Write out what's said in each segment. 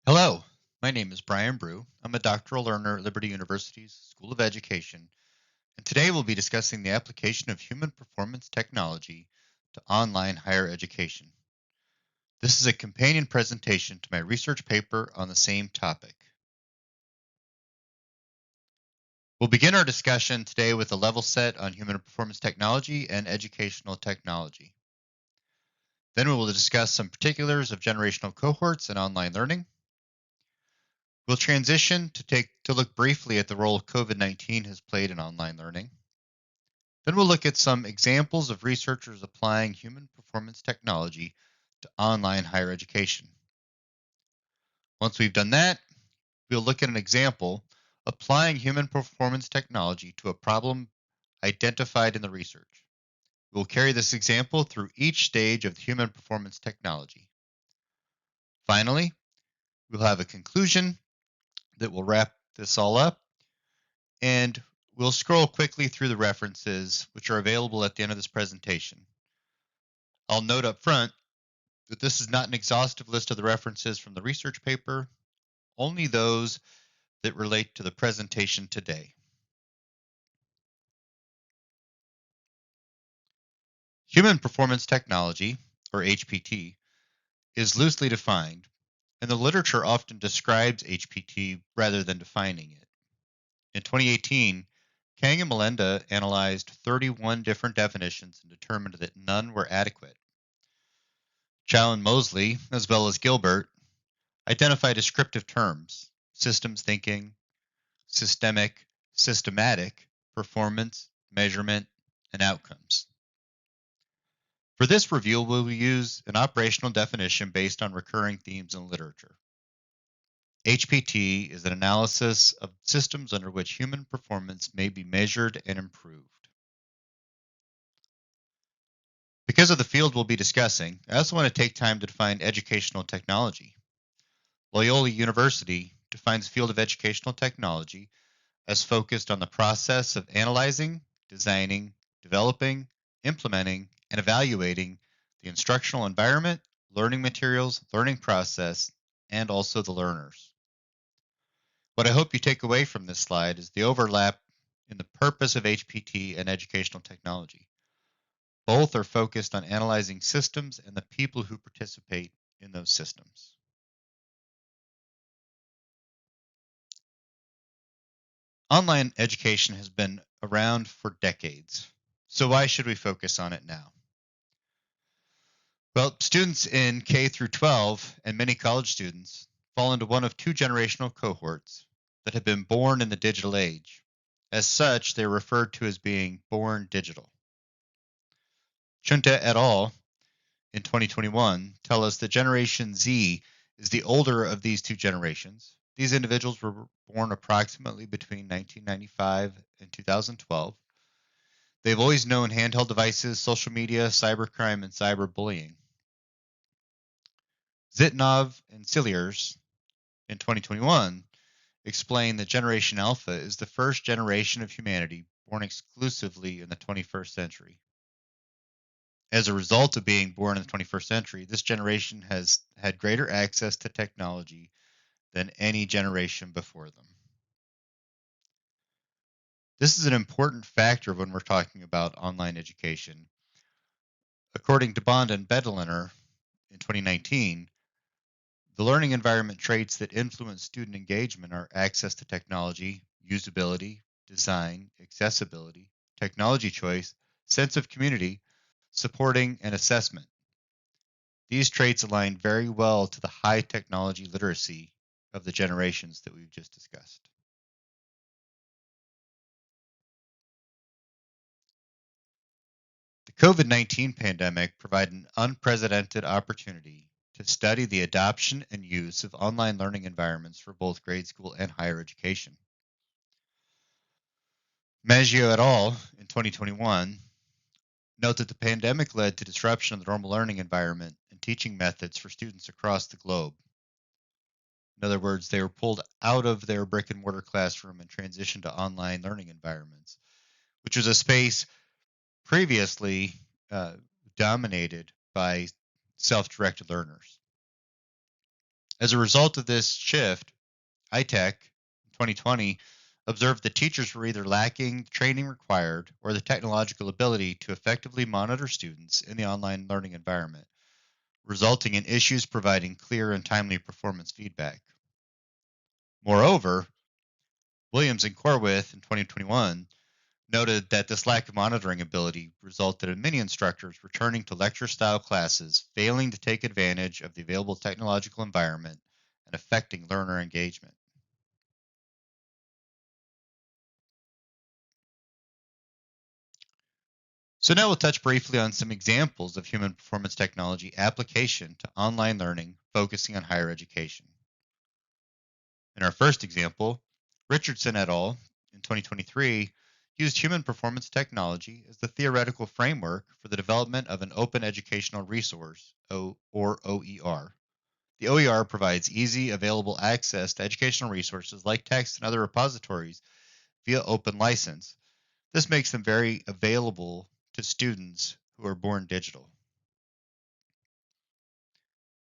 Hello, my name is Brian Brew. I'm a doctoral learner at Liberty University's School of Education, and today we'll be discussing the application of human performance technology to online higher education. This is a companion presentation to my research paper on the same topic. We'll begin our discussion today with a level set on human performance technology and educational technology. Then we will discuss some particulars of generational cohorts and online learning. We'll transition to look briefly at the role COVID-19 has played in online learning. Then we'll look at some examples of researchers applying human performance technology to online higher education. Once we've done that, we'll look at an example applying human performance technology to a problem identified in the research. We'll carry this example through each stage of the human performance technology. Finally, we'll have a conclusion that will wrap this all up, and we'll scroll quickly through the references which are available at the end of this presentation. I'll note up front that this is not an exhaustive list of the references from the research paper, only those that relate to the presentation today. Human performance technology, or HPT, is loosely defined, and the literature often describes HPT rather than defining it. In 2018, Kang and Melenda analyzed 31 different definitions and determined that none were adequate. Chow and Mosley, as well as Gilbert, identify descriptive terms: systems thinking, systemic, systematic, performance, measurement, and outcomes. For this review, we'll use an operational definition based on recurring themes in literature. HPT is an analysis of systems under which human performance may be measured and improved. Because of the field we'll be discussing, I also want to take time to define educational technology. Loyola University defines the field of educational technology as focused on the process of analyzing, designing, developing, implementing, and evaluating the instructional environment, learning materials, learning process, and also the learners. What I hope you take away from this slide is the overlap in the purpose of HPT and educational technology. Both are focused on analyzing systems and the people who participate in those systems. Online education has been around for decades, so why should we focus on it now? Well, students in K through 12 and many college students fall into one of two generational cohorts that have been born in the digital age. As such, they're referred to as being born digital. Chunta et al. In 2021 tell us that Generation Z is the older of these two generations. These individuals were born approximately between 1995 and 2012. They've always known handheld devices, social media, cybercrime, and cyberbullying. Zitnov and Cilliers in 2021 explain that Generation Alpha is the first generation of humanity born exclusively in the 21st century. As a result of being born in the 21st century, this generation has had greater access to technology than any generation before them. This is an important factor when we're talking about online education. According to Bond and Bedliner in 2019, the learning environment traits that influence student engagement are access to technology, usability, design, accessibility, technology choice, sense of community, supporting, and assessment. These traits align very well to the high technology literacy of the generations that we've just discussed. The COVID-19 pandemic provided an unprecedented opportunity to study the adoption and use of online learning environments for both grade school and higher education. Maggio et al. In 2021 note that the pandemic led to disruption of the normal learning environment and teaching methods for students across the globe. In other words, they were pulled out of their brick and mortar classroom and transitioned to online learning environments, which was a space previously dominated by self directed learners. As a result of this shift, ITech in 2020 observed that teachers were either lacking the training required or the technological ability to effectively monitor students in the online learning environment, resulting in issues providing clear and timely performance feedback. Moreover, Williams and Corwith in 2021 noted that this lack of monitoring ability resulted in many instructors returning to lecture style classes, failing to take advantage of the available technological environment and affecting learner engagement. So now we'll touch briefly on some examples of human performance technology application to online learning, focusing on higher education. In our first example, Richardson et al. In 2023 used human performance technology as the theoretical framework for the development of an open educational resource, or OER. The OER provides easy, available access to educational resources like text and other repositories via open license. This makes them very available to students who are born digital.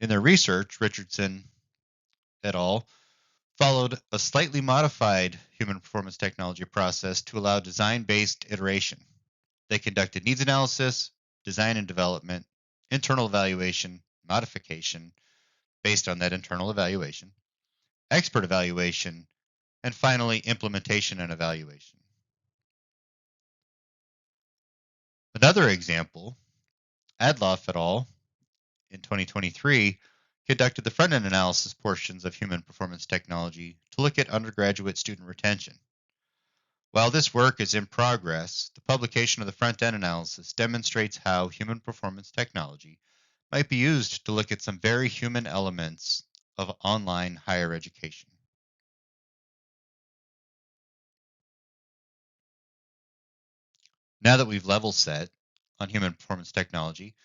In their research, Richardson et al. Followed a slightly modified human performance technology process to allow design-based iteration. They conducted needs analysis, design and development, internal evaluation, modification based on that internal evaluation, expert evaluation, and finally implementation and evaluation. Another example, Adloff et al. In 2023 conducted the front-end analysis portions of human performance technology to look at undergraduate student retention. While this work is in progress, the publication of the front-end analysis demonstrates how human performance technology might be used to look at some very human elements of online higher education. Now that we've level set on human performance technology,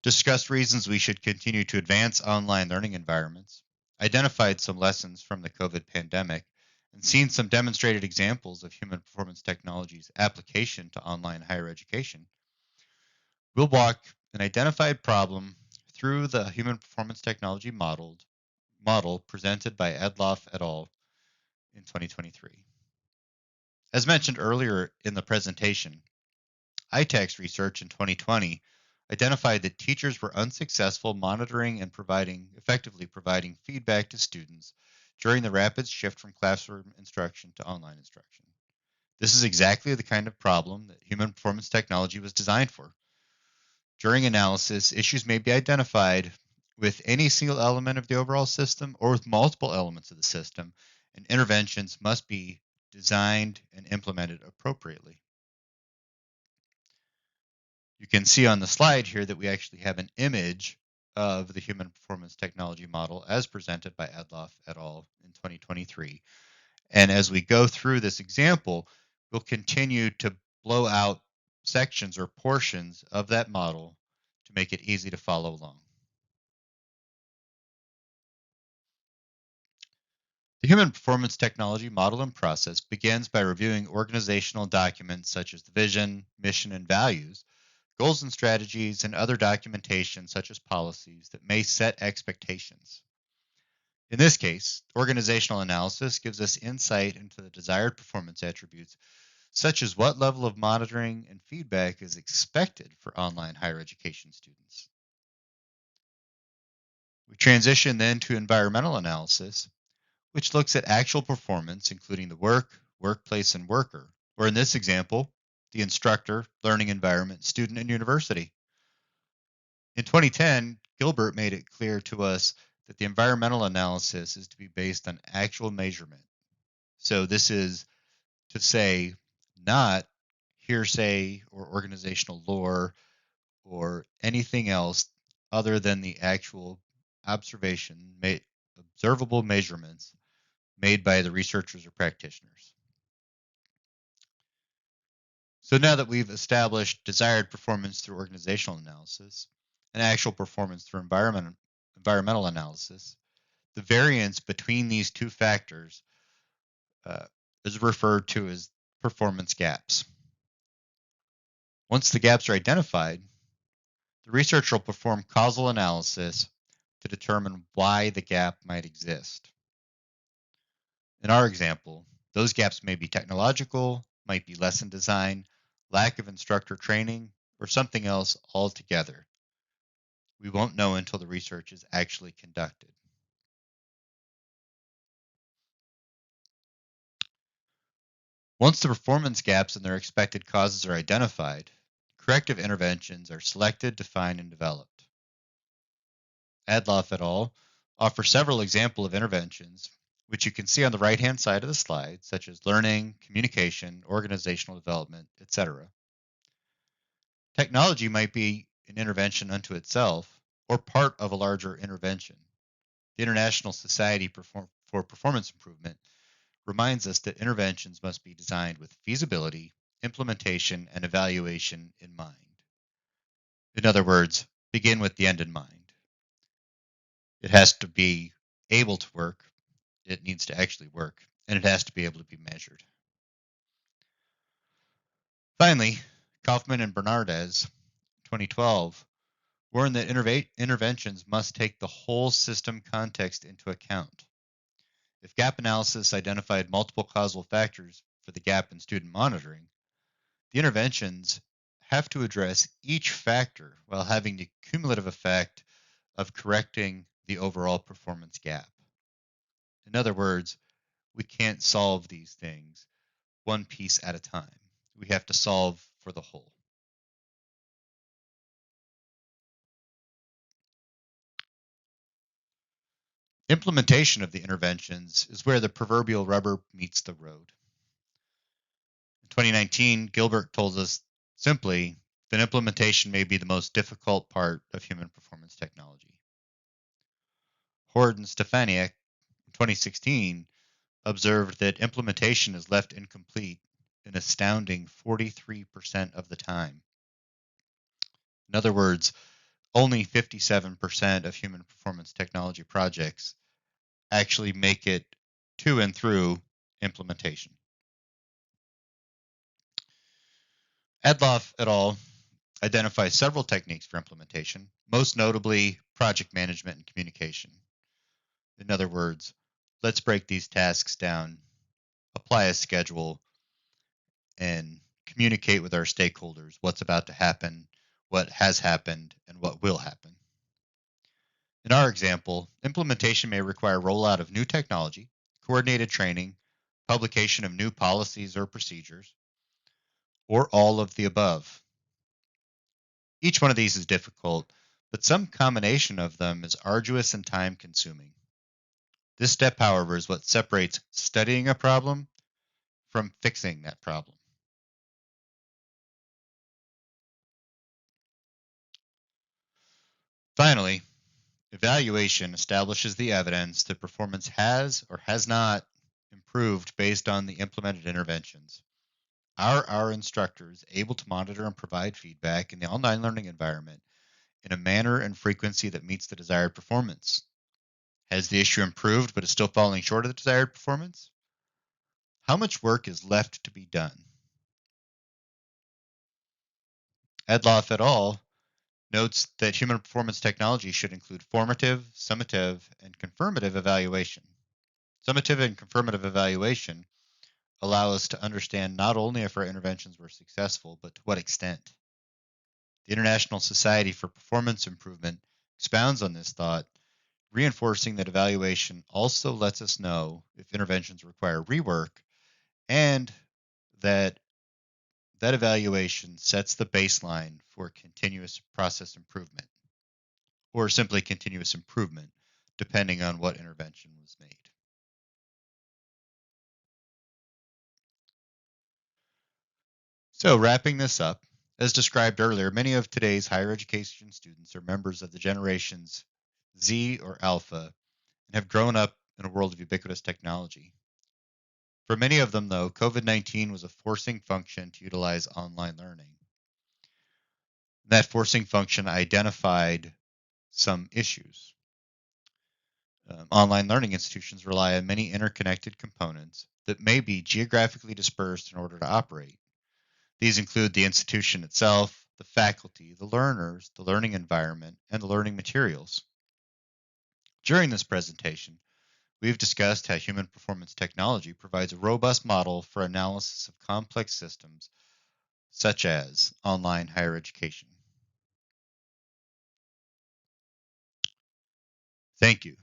discussed reasons we should continue to advance online learning environments, identified some lessons from the COVID pandemic, and seen some demonstrated examples of human performance technology's application to online higher education, we'll walk an identified problem through the human performance technology model presented by Adloff et al. In 2023. As mentioned earlier in the presentation, ITech's research in 2020 identified that teachers were unsuccessful monitoring and effectively providing feedback to students during the rapid shift from classroom instruction to online instruction. This is exactly the kind of problem that human performance technology was designed for. During analysis, issues may be identified with any single element of the overall system or with multiple elements of the system, and interventions must be designed and implemented appropriately. You can see on the slide here that we actually have an image of the human performance technology model as presented by Adloff et al. In 2023. And as we go through this example, we'll continue to blow out sections or portions of that model to make it easy to follow along. The human performance technology model and process begins by reviewing organizational documents such as the vision, mission, and values, goals and strategies, and other documentation such as policies that may set expectations. In this case, organizational analysis gives us insight into the desired performance attributes, such as what level of monitoring and feedback is expected for online higher education students. We transition then to environmental analysis, which looks at actual performance, including the work, workplace, and worker, or in this example, the instructor, learning environment, student, and university. In 2010, Gilbert made it clear to us that the environmental analysis is to be based on actual measurement. So this is to say not hearsay or organizational lore or anything else other than the actual observable measurements made by the researchers or practitioners. So now that we've established desired performance through organizational analysis and actual performance through environmental analysis, the variance between these two factors is referred to as performance gaps. Once the gaps are identified, the researcher will perform causal analysis to determine why the gap might exist. In our example, those gaps may be technological, might be lesson design, lack of instructor training, or something else altogether. We won't know until the research is actually conducted. Once the performance gaps and their expected causes are identified, corrective interventions are selected, defined, and developed. Adloff et al. Offer several examples of interventions, which you can see on the right-hand side of the slide, such as learning, communication, organizational development, etc. Technology might be an intervention unto itself or part of a larger intervention. The International Society for Performance Improvement reminds us that interventions must be designed with feasibility, implementation, and evaluation in mind. In other words, begin with the end in mind. It has to be able to work, it needs to actually work, and it has to be able to be measured. Finally, Kaufman and Bernardez, 2012, warned that interventions must take the whole system context into account. If gap analysis identified multiple causal factors for the gap in student monitoring, the interventions have to address each factor while having the cumulative effect of correcting the overall performance gap. In other words, we can't solve these things one piece at a time. We have to solve for the whole. Implementation of the interventions is where the proverbial rubber meets the road. In 2019, Gilbert told us simply that implementation may be the most difficult part of human performance technology. Hord and Stefaniak in 2016 observed that implementation is left incomplete an astounding 43% of the time. In other words, only 57% of human performance technology projects actually make it to and through implementation. Adloff et al. Identify several techniques for implementation, most notably project management and communication. In other words, let's break these tasks down, apply a schedule, and communicate with our stakeholders what's about to happen, what has happened, and what will happen. In our example, implementation may require rollout of new technology, coordinated training, publication of new policies or procedures, or all of the above. Each one of these is difficult, but some combination of them is arduous and time-consuming. This step, however, is what separates studying a problem from fixing that problem. Finally, evaluation establishes the evidence that performance has or has not improved based on the implemented interventions. Are our instructors able to monitor and provide feedback in the online learning environment in a manner and frequency that meets the desired performance? Has the issue improved but is still falling short of the desired performance? How much work is left to be done? Adloff et al. Notes that human performance technology should include formative, summative, and confirmative evaluation. Summative and confirmative evaluation allow us to understand not only if our interventions were successful, but to what extent. The International Society for Performance Improvement expounds on this thought, reinforcing that evaluation also lets us know if interventions require rework and that evaluation sets the baseline for continuous process improvement or simply continuous improvement, depending on what intervention was made. So, wrapping this up, as described earlier, many of today's higher education students are members of the generations Z or Alpha and have grown up in a world of ubiquitous technology. For many of them, though, COVID-19 was a forcing function to utilize online learning. That forcing function identified some issues. Online learning institutions rely on many interconnected components that may be geographically dispersed in order to operate. These include the institution itself, the faculty, the learners, the learning environment, and the learning materials. During this presentation, we've discussed how human performance technology provides a robust model for analysis of complex systems, such as online higher education. Thank you.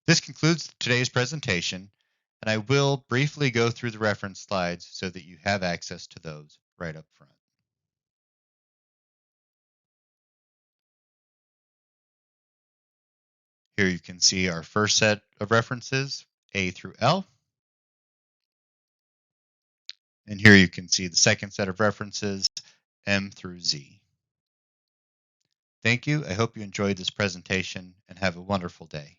This concludes today's presentation, and I will briefly go through the reference slides so that you have access to those right up front. Here you can see our first set of references, A through L. And here you can see the second set of references, M through Z. Thank you. I hope you enjoyed this presentation and have a wonderful day.